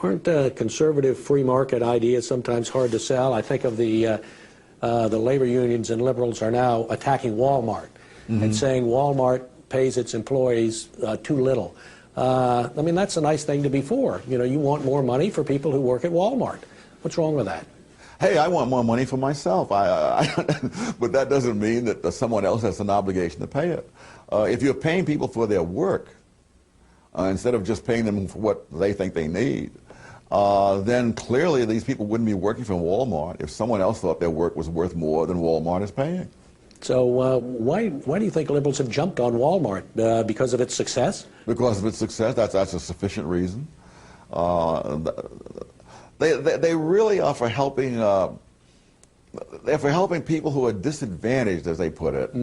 Aren't conservative free market ideas sometimes hard to sell? I think of the labor unions and liberals are now attacking Walmart and saying Walmart pays its employees too little. I mean, that's a nice thing to be for. You know, you want more money for people who work at Walmart. What's wrong with that? Hey, I want more money for myself. But that doesn't mean that someone else has an obligation to pay it. If you're paying people for their work, instead of just paying them for what they think they need, then clearly these people wouldn't be working for Walmart if someone else thought their work was worth more than Walmart is paying. So why do you think liberals have jumped on Walmart? Because of its success? Because of its success, that's a sufficient reason. They really are for helping. They're for helping people who are disadvantaged, as they put it.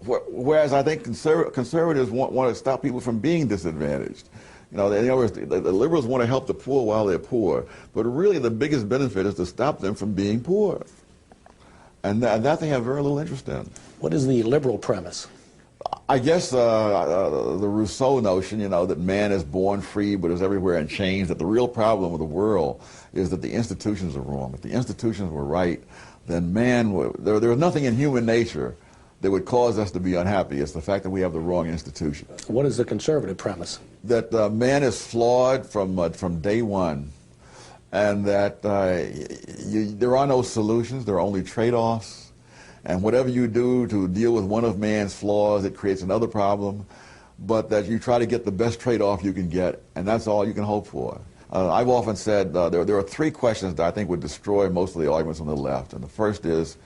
Whereas I think conservatives want to stop people from being disadvantaged. You know, the liberals want to help the poor while they're poor, but really the biggest benefit is to stop them from being poor. And that they have very little interest in. What is the liberal premise? I guess the Rousseau notion, you know, that man is born free but is everywhere in chains, that the real problem with the world is that the institutions are wrong. If the institutions were right, then there was nothing in human nature that would cause us to be unhappy. It's the fact that we have the wrong institutions. What is the conservative premise? That man is flawed from day one, and that there are no solutions, there are only trade-offs. And whatever you do to deal with one of man's flaws, it creates another problem, but that you try to get the best trade-off you can get, and that's all you can hope for. I've often said there are three questions that I think would destroy most of the arguments on the left. And the first is,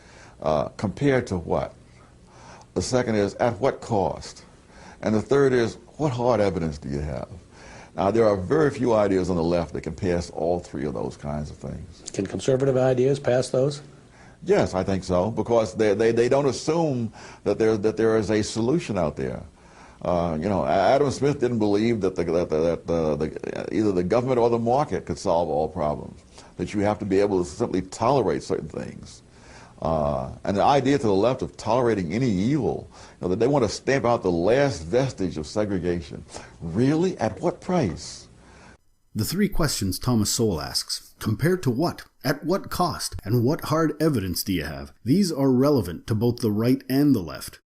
compared to what? The second is, at what cost? And the third is, what hard evidence do you have? Now, there are very few ideas on the left that can pass all three of those kinds of things. Can conservative ideas pass those? Yes, I think so, because they don't assume that there is a solution out there. You know, Adam Smith didn't believe that either the government or the market could solve all problems, that you have to be able to simply tolerate certain things. And the idea to the left of tolerating any evil, you know, that they want to stamp out the last vestige of segregation. Really? At what price? The three questions Thomas Sowell asks, compared to what, at what cost, and what hard evidence do you have? These are relevant to both the right and the left.